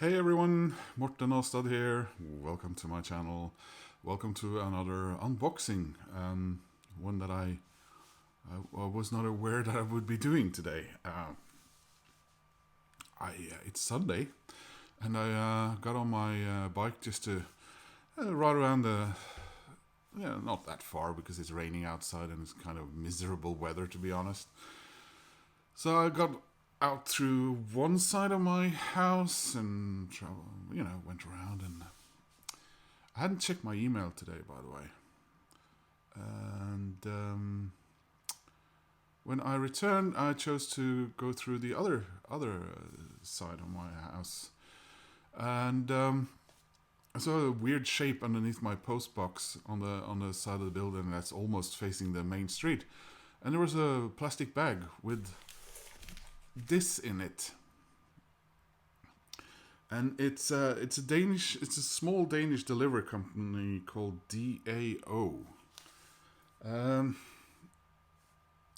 Hey everyone, Morten Aastad here. Welcome to my channel. Welcome to another unboxing. One that I was not aware that I would be doing today. It's Sunday, and I got on my bike just to ride around the. Yeah, not that far because it's raining outside and it's kind of miserable weather, to be honest. So I got out through one side of my house and went around, and I hadn't checked my email today, by the way. And when I returned, I chose to go through the other side of my house, and I saw a weird shape underneath my post box on the side of the building that's almost facing the main street, and there was a plastic bag with this in it. And it's a small Danish delivery company called DAO. Um,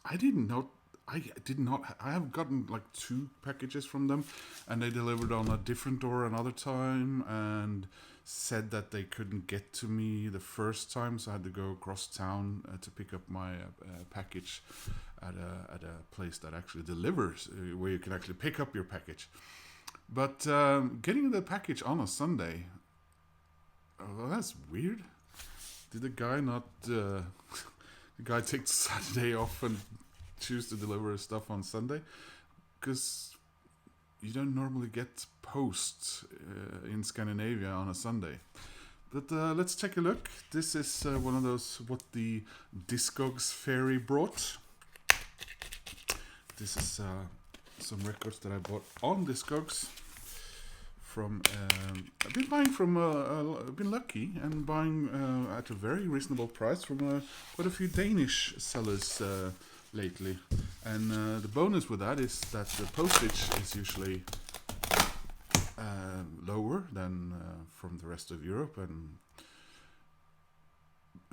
I didn't know. I did not. I have gotten like 2 packages from them, and they delivered on a different door another time, and said that they couldn't get to me the first time, so I had to go across town to pick up my package at a place that actually delivers, where you can actually pick up your package. But getting the package on a Sunday, well, that's weird. Did the guy not? The guy take Saturday off and choose to deliver stuff on Sunday? Because you don't normally get posts in Scandinavia on a Sunday. But let's take a look. This is one of those what the Discogs fairy brought. This is some records that I bought on Discogs from. I've been buying from. I've been lucky and buying at a very reasonable price from quite a few Danish sellers lately. And the bonus with that is that the postage is usually lower than from the rest of Europe, and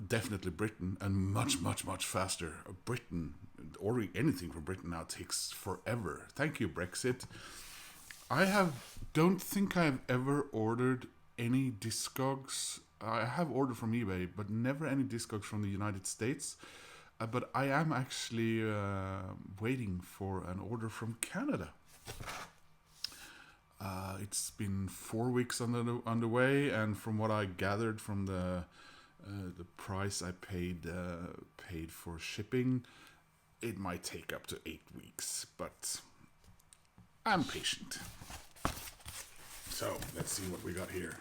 definitely Britain, and much faster. Britain, ordering anything from Britain now takes forever. Thank you, Brexit. Don't think I've ever ordered any Discogs. I have ordered from eBay, but never any Discogs from the United States. But I am actually waiting for an order from Canada. It's been 4 weeks underway, and from what I gathered from the price I paid for shipping, it might take up to 8 weeks. But I'm patient. So let's see what we got here.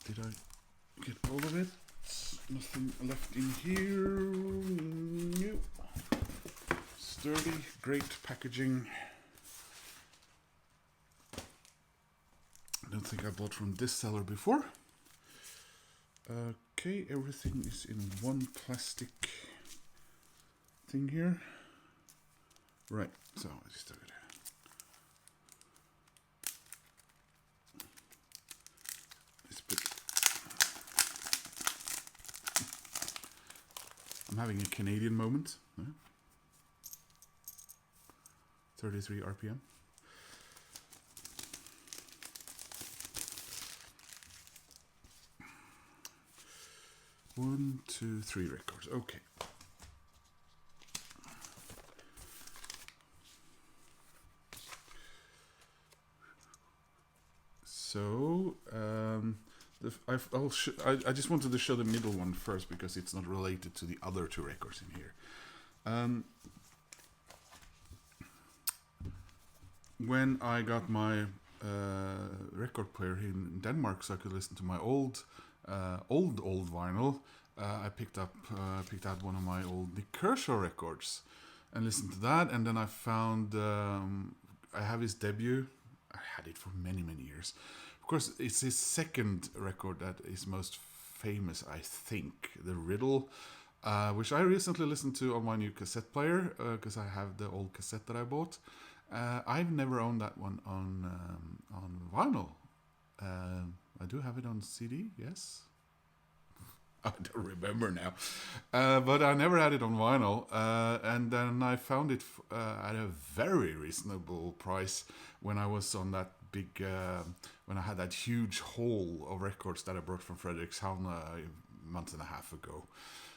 Did I get all of it? Nothing left in here. Nope. Sturdy, great packaging. I don't think I bought from this seller before. Okay, everything is in one plastic thing here. Right, so I just took it. I'm having a Canadian moment. 33 RPM. One, two, 3 records. Okay. So I just wanted to show the middle one first because it's not related to the other 2 records in here. When I got my record player in Denmark, so I could listen to my old vinyl, I picked out one of my old Nick Kershaw records and listened to that, and then I found I have his debut. I had it for many years. Of course, it's his second record that is most famous, I think, The Riddle, which I recently listened to on my new cassette player because I have the old cassette that I bought. I've never owned that one on vinyl. I do have it on CD, yes. I don't remember now. But I never had it on vinyl. And then I found it at a very reasonable price when I was on that big, when I had that huge haul of records that I brought from Frederikshavn a month and a half ago.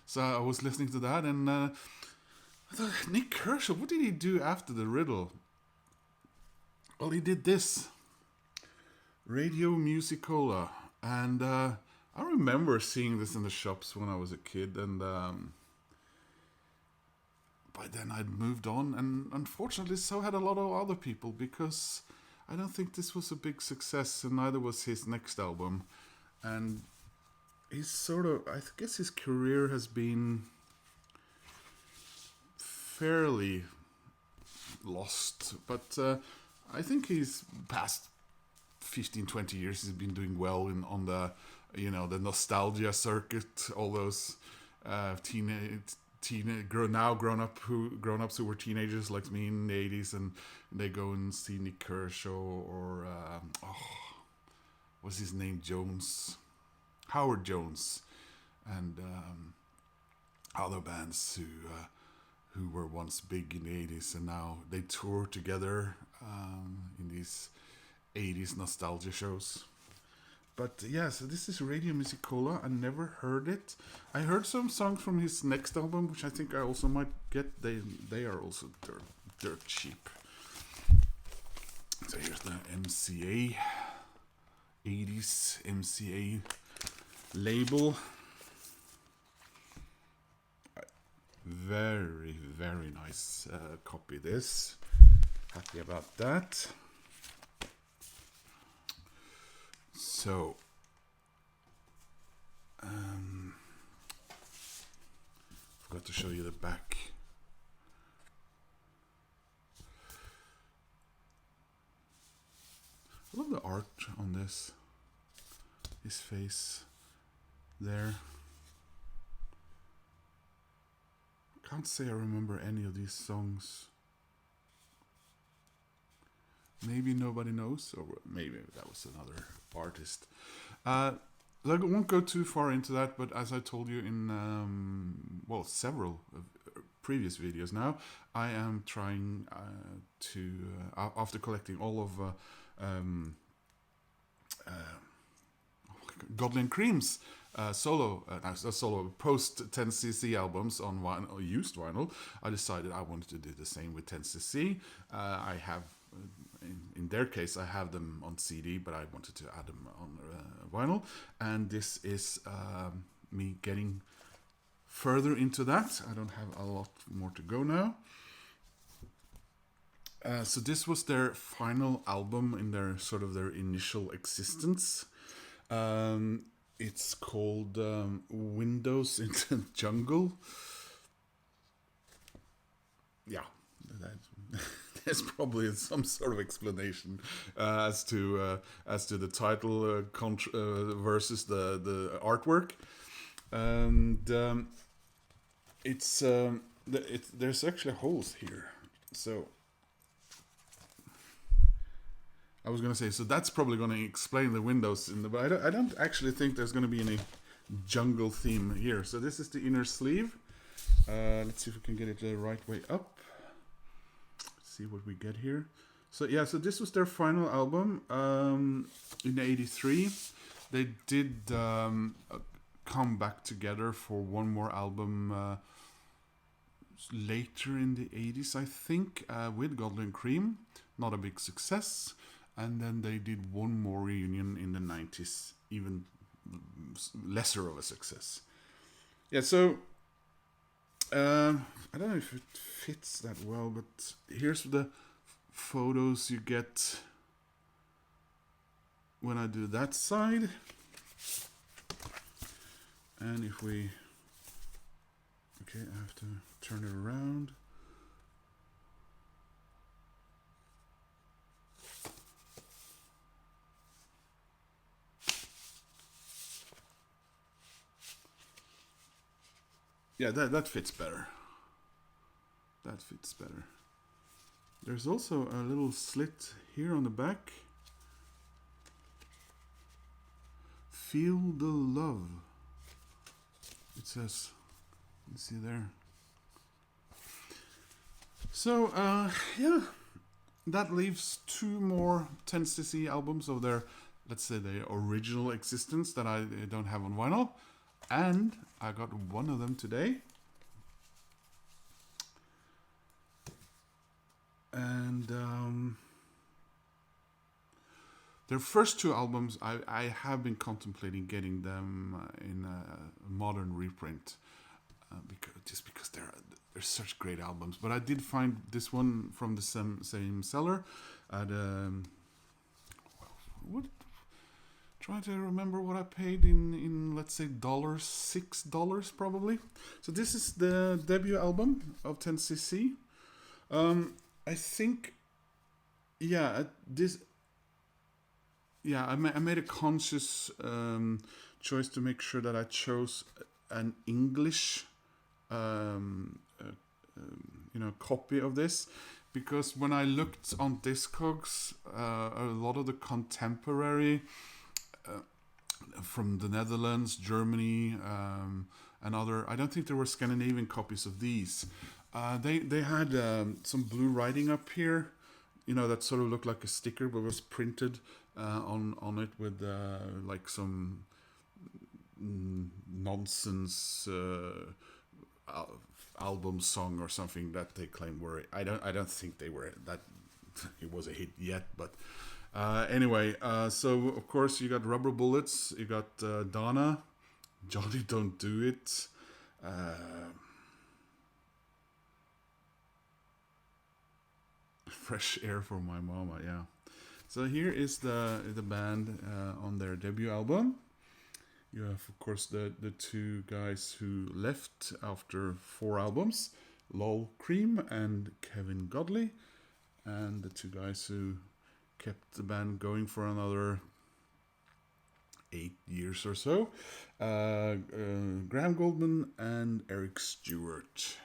So I was listening to that, and I thought, Nick Kershaw, what did he do after the Riddle? Well, he did this. Radio Musicola. And I remember seeing this in the shops when I was a kid, and by then I'd moved on, and unfortunately so had a lot of other people, because I don't think this was a big success, and neither was his next album. And he's sort of, I guess his career has been fairly lost, but I think he's past 15-20 years he's been doing well on the, the nostalgia circuit. All those grown-ups who were teenagers like me in the 80s, and they go and see Nick Kershaw or what's his name, Howard Jones, and other bands who were once big in the 80s, and now they tour together in these 80s nostalgia shows. But yeah, so this is Radio Musicola. I never heard it. I heard some songs from his next album, which I think I also might get. They are also dirt cheap. So here's the MCA 80s MCA label. Very, very nice copy. This, happy about that. So, forgot to show you the back. I love the art on this. His face there. Can't say I remember any of these songs. Maybe nobody knows, or maybe that was another artist. I won't go too far into that, but as I told you in several previous videos now, I am trying to after collecting all of Godlin Cream's solo post 10cc albums on vinyl, used vinyl. I decided I wanted to do the same with 10cc. I have. In their case, I have them on CD, but I wanted to add them on vinyl. And this is me getting further into that. I don't have a lot more to go now. So this was their final album in their sort of their initial existence. It's called Windows into the Jungle. Yeah, there's probably some sort of explanation as to the title versus the artwork, and there's actually holes here. So I was gonna say, so that's probably gonna explain the windows but I don't actually think there's gonna be any jungle theme here. So this is the inner sleeve. Let's see if we can get it the right way up. See what we get here. So yeah, so this was their final album in '83. They did come back together for one more album later in the '80s, I think, with Godlin Cream. Not a big success. And then they did one more reunion in the '90s, even lesser of a success. Yeah, so I don't know if it fits that well, but here's the photos you get when I do that side. And if we... Okay, I have to turn it around. Yeah, that fits better. That fits better. There's also a little slit here on the back. Feel the love. it says. Let's see there. So, yeah, that leaves 2 more 10cc albums of their, let's say, their original existence that I don't have on vinyl. And I got one of them today. And their first 2 albums, I have been contemplating getting them in a modern reprint. Because they're such great albums. But I did find this one from the same seller at trying to remember what I paid in let's say $6 probably. So this is the debut album of 10cc. I think, yeah, I made a conscious choice to make sure that I chose an English copy of this, because when I looked on Discogs, a lot of the contemporary from the Netherlands, Germany, and other, I don't think there were Scandinavian copies of these. They had some blue writing up here, that sort of looked like a sticker, but was printed on it with like some nonsense album song or something that they claim were. I don't think they were that. It was a hit yet, but anyway. So of course you got Rubber Bullets, you got Donna, Johnny Don't Do It. Fresh Air for My Mama, yeah. So here is the band on their debut album. You have, of course, the 2 guys who left after 4 albums, Lol Cream and Kevin Godley, and the 2 guys who kept the band going for another 8 years or so, Graham Goldman and Eric Stewart.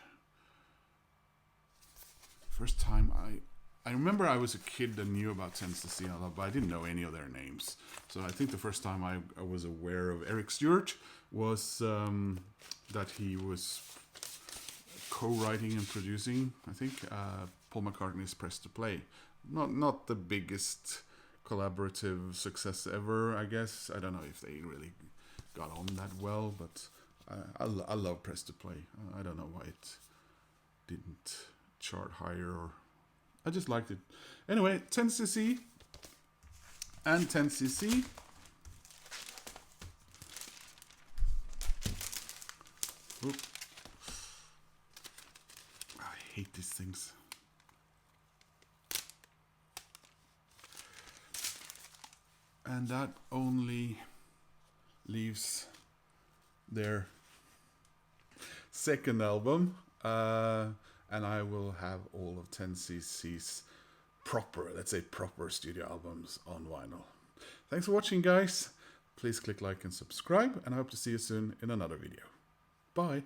First time I remember I was a kid that knew about 10cc, but I didn't know any of their names. So I think the first time I was aware of Eric Stewart was that he was co-writing and producing, I think, Paul McCartney's Press to Play. Not the biggest collaborative success ever, I guess. I don't know if they really got on that well, but I love Press to Play. I don't know why it didn't chart higher, or I just liked it. Anyway, 10cc and 10cc. Oop. I hate these things. And that only leaves their second album. And I will have all of 10cc's proper studio albums on vinyl. Thanks for watching, guys. Please click like and subscribe, and I hope to see you soon in another video. Bye.